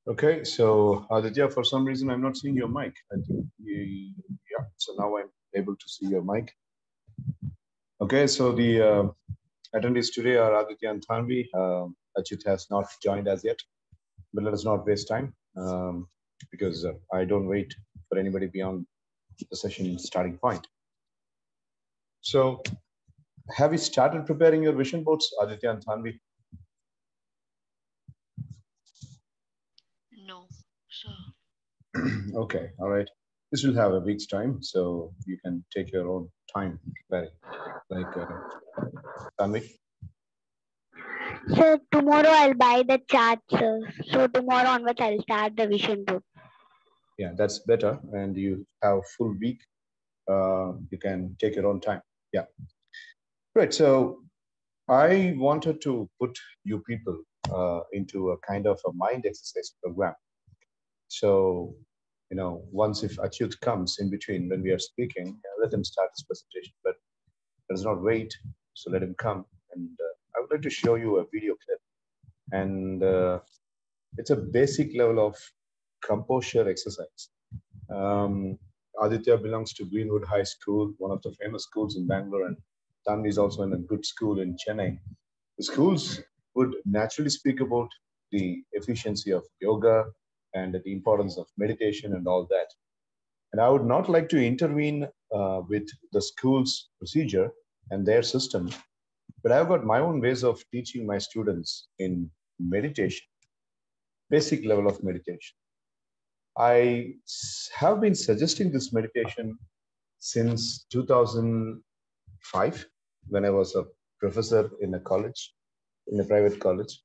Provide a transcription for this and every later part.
Okay, so Aditya, for some reason, I'm not seeing your mic. I think yeah, so now I'm able to see your mic. Okay, so the attendees today are Aditya and Thanvi. Ajit has not joined as yet, but let us not waste time because I don't wait for anybody beyond the session starting point. So have you started preparing your vision boards, Aditya and Thanvi? No, sir. Okay, all right. This will have a week's time, so you can take your own time preparing. Like Thanvi? So tomorrow I'll buy the charts. So tomorrow onwards I'll start the vision board. Yeah, that's better. And you have a full week. You can take your own time. Yeah. Right. So I wanted to put you people into a kind of a mind exercise program. So, you know, once if Achyut comes in between when we are speaking, let him start his presentation. But let's not wait. So let him come. And I would like to show you a video clip. And it's a basic level of composure exercise. Aditya belongs to Greenwood High School, one of the famous schools in Bangalore, and Tanvi is also in a good school in Chennai. The schools would naturally speak about the efficiency of yoga and the importance of meditation and all that. And I would not like to intervene with the school's procedure and their system, but I've got my own ways of teaching my students in meditation, basic level of meditation. I have been suggesting this meditation since 2005 when I was a professor in a college, in a private college.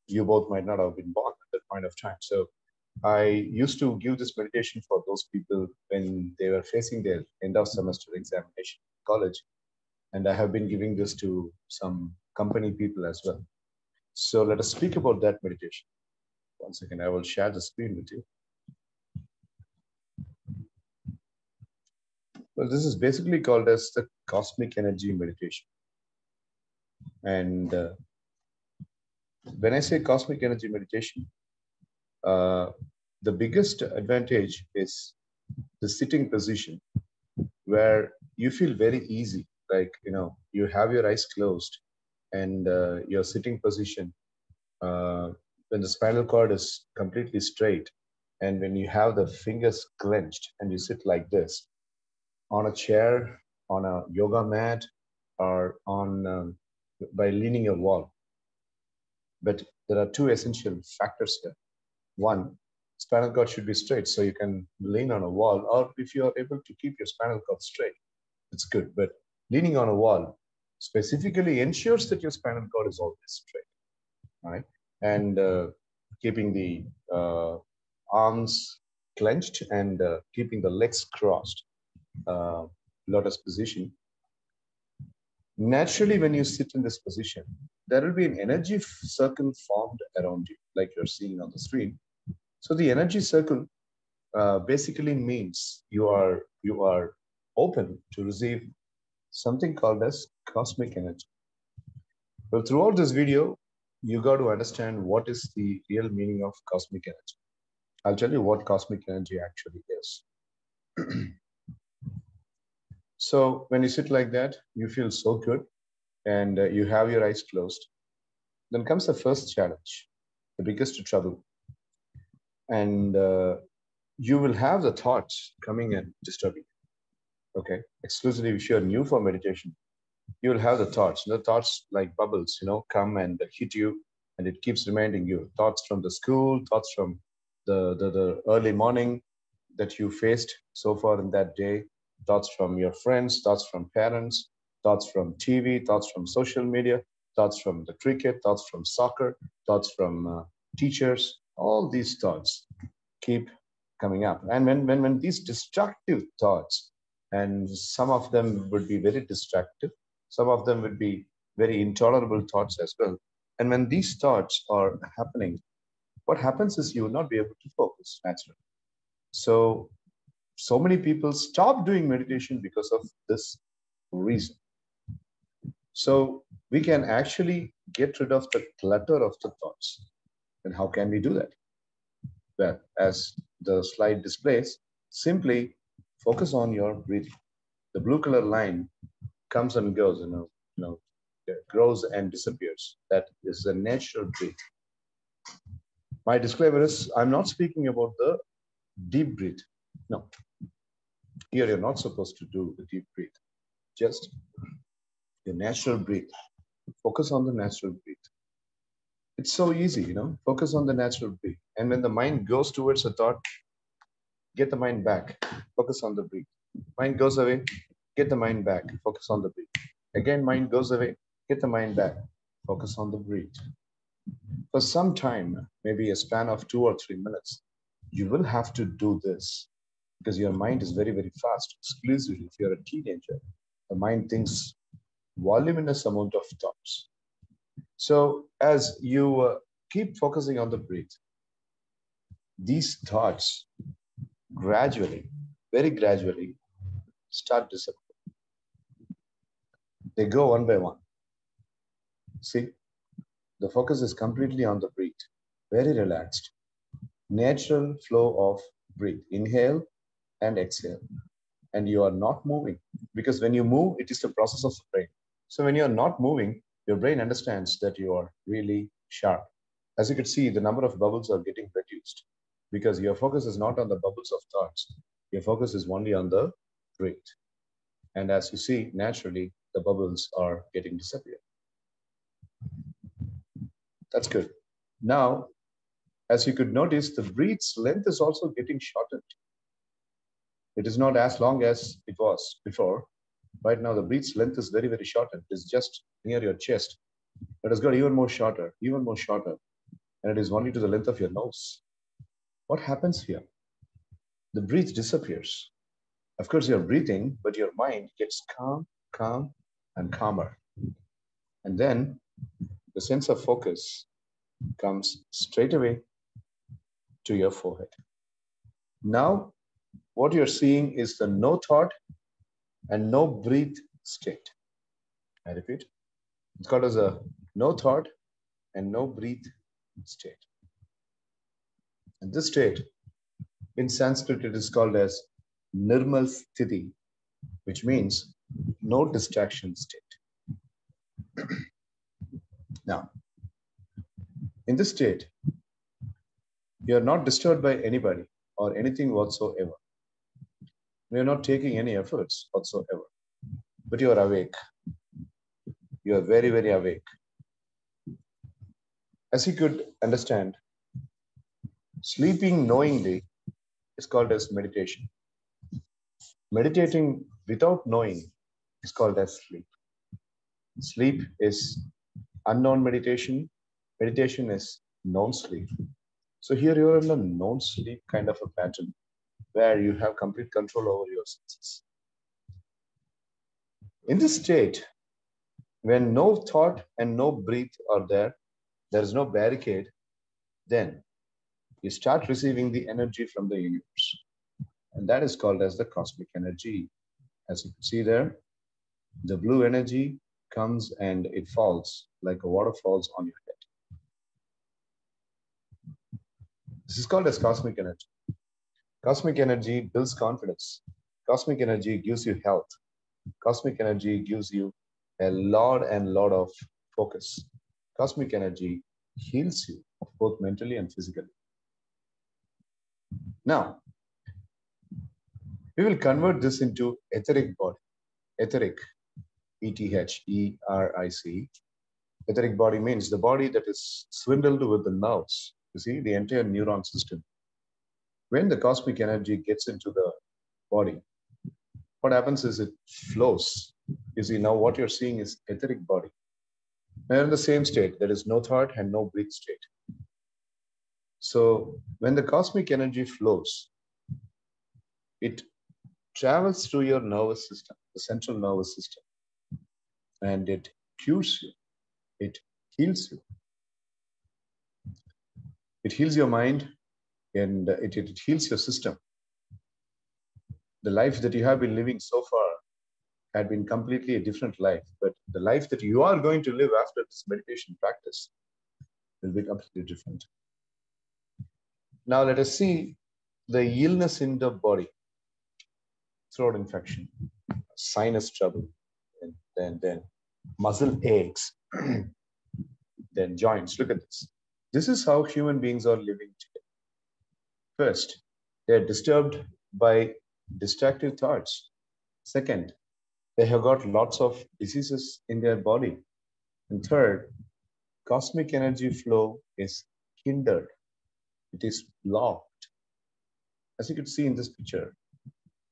You both might not have been born at that point of time. So I used to give this meditation for those people when they were facing their end of semester examination in college. And I have been giving this to some company people as well. So let us speak about that meditation. One second, I will share the screen with you. Well, this is basically called as the cosmic energy meditation. And when I say cosmic energy meditation, the biggest advantage is the sitting position where you feel very easy. Like, you know, you have your eyes closed and your sitting position, when the spinal cord is completely straight and when you have the fingers clenched and you sit like this on a chair, on a yoga mat, or on by leaning a wall. But there are two essential factors here. One, spinal cord should be straight, so you can lean on a wall, or if you are able to keep your spinal cord straight, it's good. But leaning on a wall specifically ensures that your spinal cord is always straight, right? And keeping the arms clenched and keeping the legs crossed, lotus position. Naturally, when you sit in this position, there will be an energy circle formed around you, like you're seeing on the screen. So the energy circle basically means you are open to receive something called as cosmic energy. Well, throughout this video, you got to understand what is the real meaning of cosmic energy. I'll tell you what cosmic energy actually is. So when you sit like that, you feel so good and you have your eyes closed. Then comes the first challenge, the biggest trouble. And you will have the thoughts coming and disturbing. Okay, exclusively if you're new for meditation, you will have the thoughts. The thoughts like bubbles, you know, come and hit you, and it keeps reminding you. Thoughts from the school, thoughts from the early morning that you faced so far in that day, thoughts from your friends, thoughts from parents, thoughts from TV, thoughts from social media, thoughts from the cricket, thoughts from soccer, thoughts from teachers. All these thoughts keep coming up. And when these destructive thoughts, and some of them would be very destructive, some of them would be very intolerable thoughts as well. And when these thoughts are happening, what happens is you will not be able to focus naturally. So So many people stop doing meditation because of this reason. So we can actually get rid of the clutter of the thoughts. And how can we do that? Well, as the slide displays, simply focus on your breathing. The blue color line comes and goes, it grows and disappears. That is the natural breath. My disclaimer is I'm not speaking about the deep breath. No, here you're not supposed to do the deep breath. Just your natural breath. Focus on the natural breath. It's so easy, focus on the natural breath. And when the mind goes towards a thought, get the mind back. Focus on the breath. Mind goes away, get the mind back. Focus on the breath. Again, mind goes away, get the mind back. Focus on the breath. For some time, maybe a span of 2 or 3 minutes, you will have to do this because your mind is very, very fast. Exclusively, if you're a teenager, the mind thinks voluminous amount of thoughts. So as you keep focusing on the breath, these thoughts gradually, very gradually, start disappearing. They go one by one. See, the focus is completely on the breath, very relaxed. Natural flow of breath, inhale and exhale. And you are not moving because when you move, it is the process of the brain. So when you are not moving, your brain understands that you are really sharp. As you can see, the number of bubbles are getting reduced because your focus is not on the bubbles of thoughts. Your focus is only on the breath. And as you see, naturally, the bubbles are getting disappeared. That's good. Now, as you could notice, the breath's length is also getting shortened. It is not as long as it was before. Right now, the breath's length is very, very shortened. It's just near your chest. It has got even more shorter, and it is only to the length of your nose. What happens here? The breath disappears. Of course, you're breathing, but your mind gets calm, and calmer. And then the sense of focus comes straight away to your forehead. Now, what you're seeing is the no thought and no breath state. I repeat, it's called as a no thought and no breath state. And this state, in Sanskrit, it is called as Nirmal Sthiti, which means no distraction state. Now, in this state, you are not disturbed by anybody or anything whatsoever. You are not taking any efforts whatsoever, but you are awake. You are very, very awake. As you could understand, sleeping knowingly is called as meditation. Meditating without knowing is called as sleep. Sleep is unknown meditation. Meditation is known sleep. So here you are in a known sleep kind of a pattern where you have complete control over your senses. In this state, when no thought and no breath are there, there is no barricade, then you start receiving the energy from the universe. And that is called as the cosmic energy. As you can see there, the blue energy comes and it falls like a waterfalls on your head. This is called as cosmic energy. Cosmic energy builds confidence. Cosmic energy gives you health. Cosmic energy gives you a lot of focus. Cosmic energy heals you both mentally and physically. Now, we will convert this into etheric body. Etheric, E-T-H-E-R-I-C. Etheric body means the body that is swindled with the nerves. You see, the entire neuron system. When the cosmic energy gets into the body, what happens is it flows. You see, now what you're seeing is etheric body. They're in the same state. There is no thought and no breath state. So when the cosmic energy flows, it travels through your nervous system, the central nervous system, and it cures you. It heals you. It heals your mind and it heals your system. The life that you have been living so far had been completely a different life, but the life that you are going to live after this meditation practice will be completely different. Now let us see the illness in the body: throat infection, sinus trouble, and then muscle aches, then joints. Look at this. This is how human beings are living today. First, they are disturbed by distractive thoughts. Second, they have got lots of diseases in their body. And third, cosmic energy flow is hindered. It is blocked. As you can see in this picture,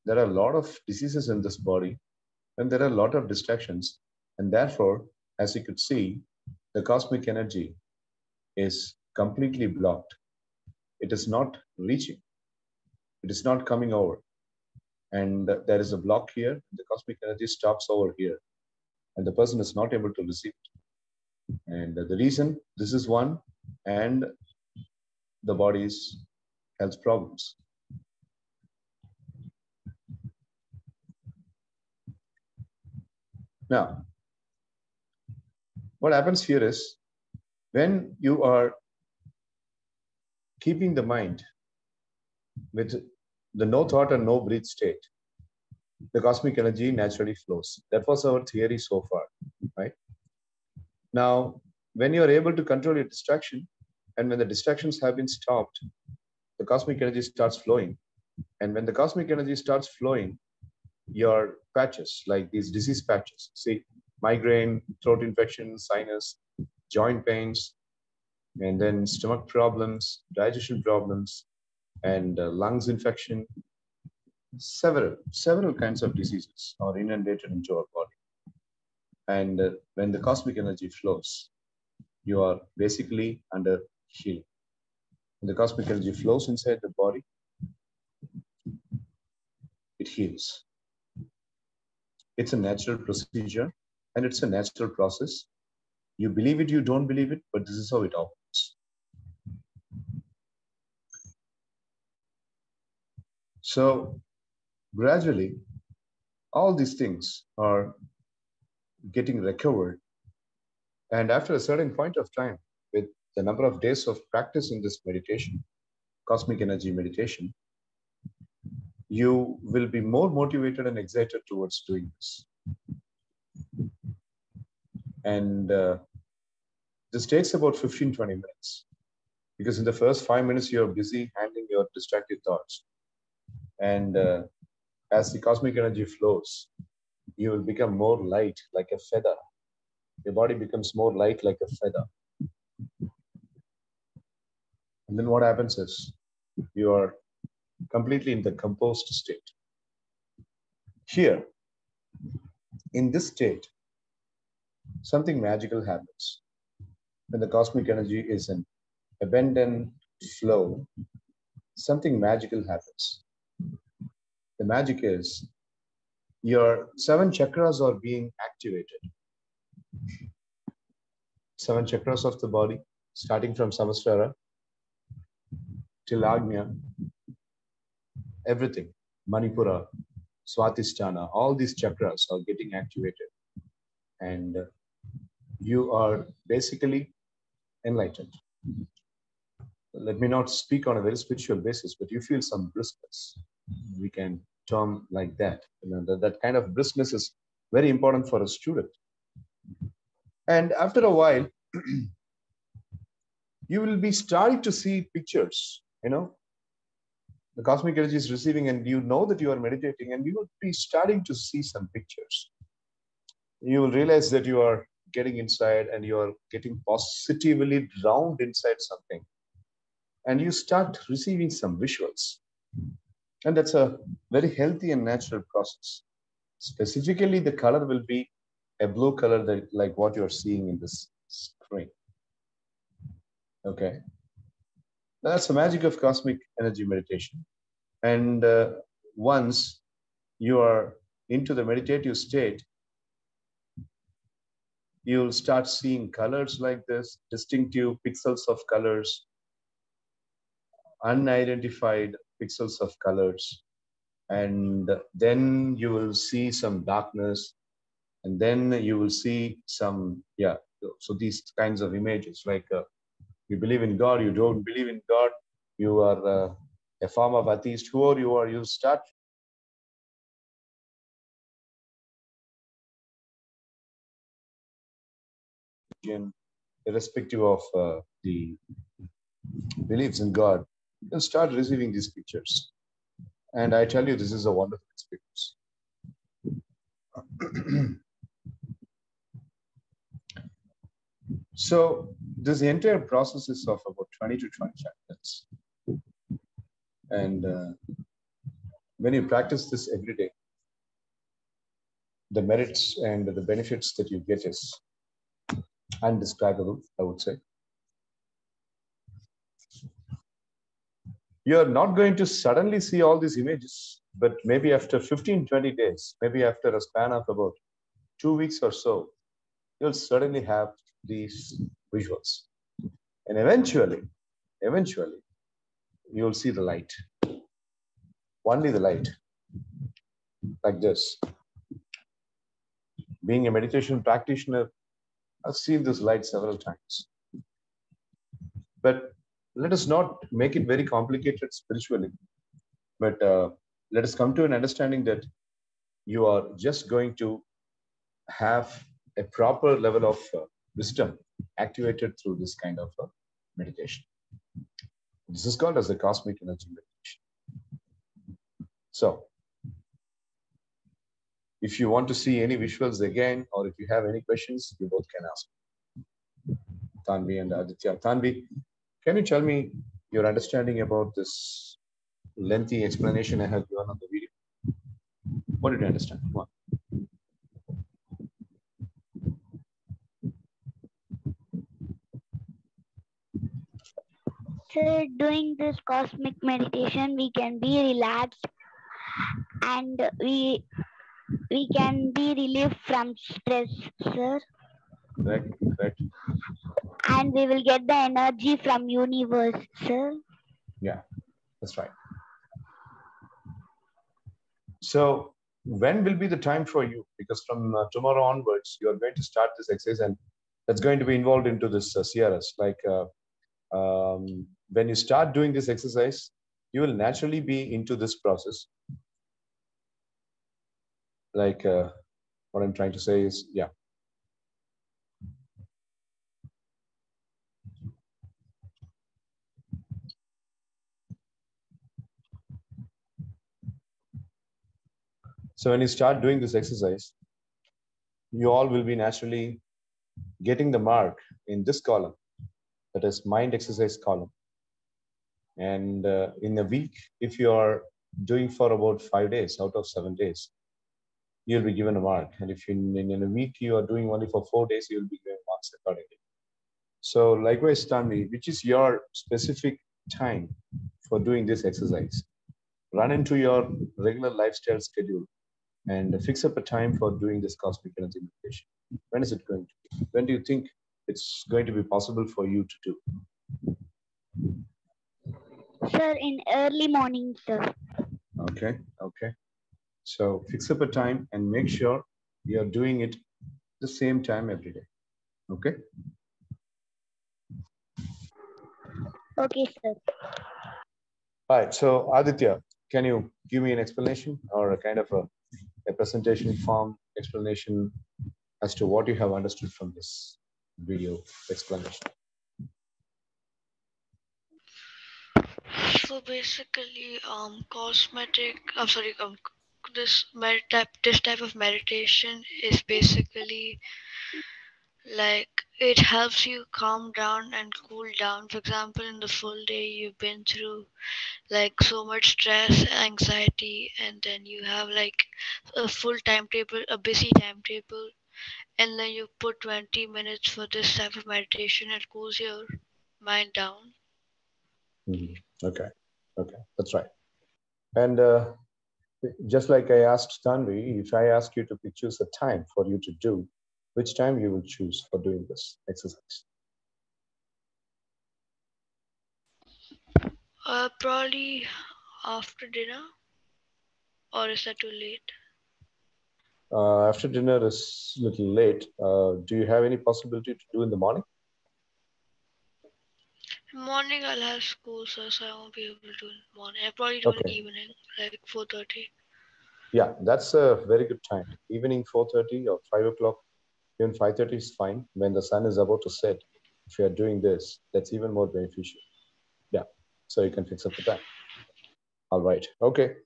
there are a lot of diseases in this body, and there are a lot of distractions. And therefore, as you could see, the cosmic energy is completely blocked. It is not reaching. It is not coming over. And there is a block here. The cosmic energy stops over here. And the person is not able to receive it. And the reason, this is one, and the body's health problems. Now, what happens here is, when you are keeping the mind with the no thought and no breath state, the cosmic energy naturally flows. That was our theory so far, right? Now, when you are able to control your distraction, and when the distractions have been stopped, the cosmic energy starts flowing. And when the cosmic energy starts flowing, your patches, like these disease patches, see, migraine, throat infection, sinus, joint pains, and then stomach problems, digestion problems, and lungs infection, several kinds of diseases are inundated into our body. And when the cosmic energy flows, you are basically under healing. When the cosmic energy flows inside the body, it heals. It's a natural procedure, and it's a natural process. You believe it, you don't believe it, but this is how it operates. So gradually, all these things are getting recovered. And after a certain point of time, with the number of days of practice in this meditation, cosmic energy meditation, you will be more motivated and excited towards doing this. And this takes about 15-20 minutes, because in the first 5 minutes, you're busy handling your distracted thoughts. And as the cosmic energy flows, you will become more light like a feather. Your body becomes more light like a feather. And then what happens is, you are completely in the composed state. Here, in this state, something magical happens. When the cosmic energy is in abundant flow, something magical happens. The magic is, your 7 chakras are being activated. 7 chakras of the body, starting from Samastara till Agnya, everything, Manipura, Swatisthana, all these chakras are getting activated. And you are basically enlightened. Let me not speak on a very spiritual basis, but you feel some briskness. We can term like that. That kind of briskness is very important for a student. And after a while, you will be starting to see pictures. The cosmic energy is receiving, and you know that you are meditating, and you will be starting to see some pictures. You will realize that you are getting inside, and you are getting positively drowned inside something. And you start receiving some visuals. And that's a very healthy and natural process. Specifically, the color will be a blue color, like what you're seeing in this screen. Okay. That's the magic of cosmic energy meditation. And once you are into the meditative state, you'll start seeing colors like this, distinctive pixels of colors, unidentified pixels of colors. and then you will see some darkness, and then you will see some, yeah. So these kinds of images, like you believe in God, you don't believe in God, you are a form of atheist, whoever you are, you start irrespective of the beliefs in God, you'll start receiving these pictures. And I tell you, this is a wonderful experience. So this entire process is of about 20 to 25 minutes. And when you practice this every day, the merits and the benefits that you get is undescribable, I would say. You're not going to suddenly see all these images, but maybe after 15, 20 days, maybe after a span of about 2 weeks or so, you'll certainly have these visuals. And eventually, you'll see the light. Only the light, like this. Being a meditation practitioner, I've seen this light several times. But let us not make it very complicated spiritually. But let us come to an understanding that you are just going to have a proper level of wisdom activated through this kind of meditation. This is called as the cosmic energy meditation. So, if you want to see any visuals again, or if you have any questions, you both can ask. Tanvi and Aditya. Tanvi, can you tell me your understanding about this lengthy explanation I have given on the video? What did you understand? Come on. So doing this cosmic meditation, we can be relaxed and we can be relieved from stress, sir. Correct. And we will get the energy from universe, sir. Yeah, that's right. So when will be the time for you? Because from tomorrow onwards, you are going to start this exercise, and that's going to be involved into this CRS. Like when you start doing this exercise, you will naturally be into this process. Like what I'm trying to say is, yeah. So when you start doing this exercise, you all will be naturally getting the mark in this column, that is mind exercise column. And in a week, if you are doing for about 5 days out of 7 days, you'll be given a mark. And if in a week you are doing only for 4 days, you'll be given marks accordingly. So likewise, Stanley, which is your specific time for doing this exercise? Run into your regular lifestyle schedule and fix up a time for doing this cosmic energy meditation. When is it going to be? When do you think it's going to be possible for you to do? Sir, in early morning, sir. Okay. So fix up a time and make sure you're doing it the same time every day. Okay. Okay, sir. All right. So Aditya, can you give me an explanation or a kind of a presentation form explanation as to what you have understood from this video explanation? So basically, cosmetic. I'm sorry. This type of meditation is basically like it helps you calm down and cool down. For example, in the full day you've been through like so much stress, anxiety, and then you have like a full timetable, a busy timetable, and then you put 20 minutes for this type of meditation. It cools your mind down. Okay, that's right. And just like I asked Tanvi, if I ask you to choose a time for you to do, which time you will choose for doing this exercise? Probably after dinner. or is that too late? After dinner is a little late. Do you have any possibility to do in the morning? Morning I'll have school, sir, so I won't be able to do in morning. I'll probably do in Okay. evening, like 4:30. Yeah, that's a very good time. Evening 4:30 or 5 o'clock, even 5:30 is fine. When the sun is about to set, if you are doing this, that's even more beneficial. Yeah, so you can fix up the time. All right. Okay.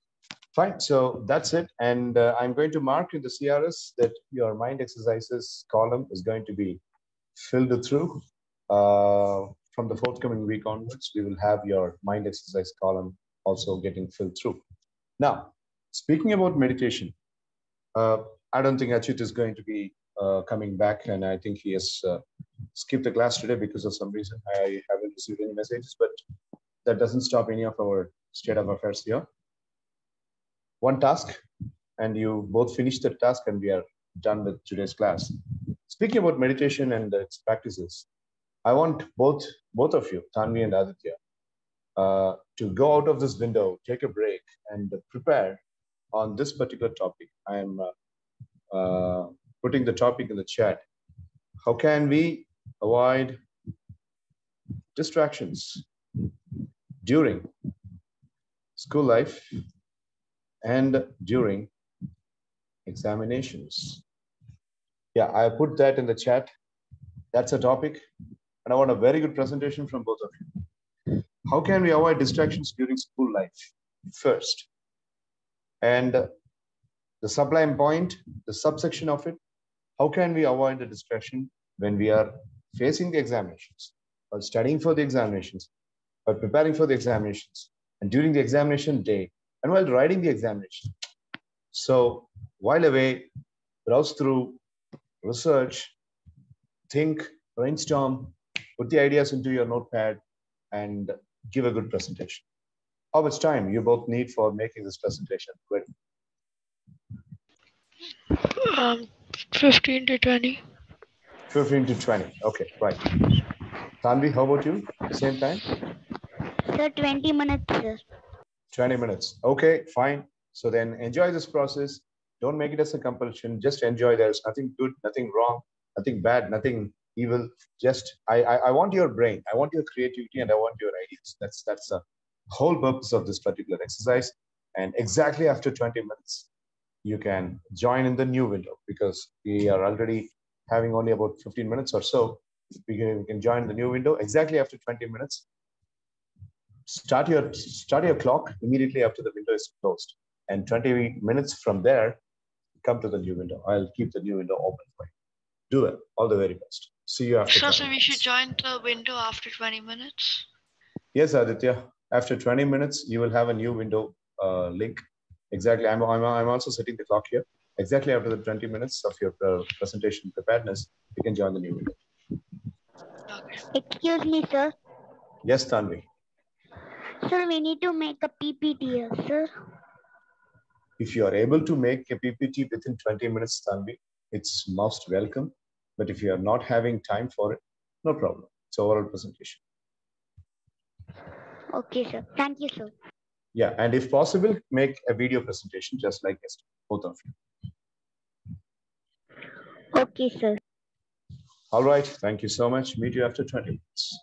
Fine. So that's it. And I'm going to mark in the CRS that your mind exercises column is going to be filled through. From the forthcoming week onwards, we will have your mind exercise column also getting filled through. Now, speaking about meditation, uh, I don't think Achit is going to be coming back, and I think he has skipped the class today because of some reason. I haven't received any messages, but that doesn't stop any of our state of affairs here. One task, and you both finish the task, and we are done with today's class. Speaking about meditation and its practices, I want both of you, Tanvi and Aditya, to go out of this window, take a break, and prepare on this particular topic. I am putting the topic in the chat. How can we avoid distractions during school life and during examinations? Yeah, I put that in the chat. That's a topic, and I want a very good presentation from both of you. How can we avoid distractions during school life first? And the sublime point, the subsection of it, how can we avoid the distraction when we are facing the examinations, while studying for the examinations, while preparing for the examinations, and during the examination day, and while writing the examination? So while away, browse through, research, think, brainstorm, put the ideas into your notepad, and give a good presentation. How much time you both need for making this presentation? Great. 15 to 20. 15 to 20. Okay, right. Tanvi, how about you? Same time? Sir, 20 minutes, sir. 20 minutes. Okay, fine. So then enjoy this process. Don't make it as a compulsion. Just enjoy. There's nothing good, nothing wrong, nothing bad, nothing evil. Just I want your brain. I want your creativity, and I want your ideas. That's the whole purpose of this particular exercise. And exactly after 20 minutes, you can join in the new window, because we are already having only about 15 minutes or so. We can join the new window exactly after 20 minutes. Start your clock immediately after the window is closed, and 20 minutes from there, come to the new window. I'll keep the new window open for you. Do it. All the very best. See you after So 20 we should minutes. join the window after 20 minutes. Yes, Aditya. After 20 minutes, you will have a new window link. Exactly. I'm also setting the clock here. Exactly after the 20 minutes of your presentation preparedness, you can join the new window. Okay. Excuse me, sir. Yes, Tanvi. Sir, we need to make a PPT here, sir. If you are able to make a PPT within 20 minutes, Tanvi, it's most welcome. But if you are not having time for it, no problem. It's overall presentation. Okay, sir. Thank you, sir. Yeah, and if possible, make a video presentation just like yesterday, both of you. Okay, sir. All right, thank you so much. Meet you after 20 minutes.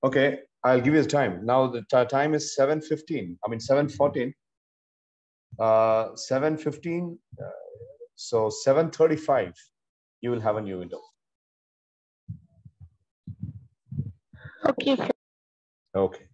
Okay, I'll give you the time. Now the time is 7:15. I mean 7:14. 7:15. So 7:35, you will have a new window. Okay, sir. Okay.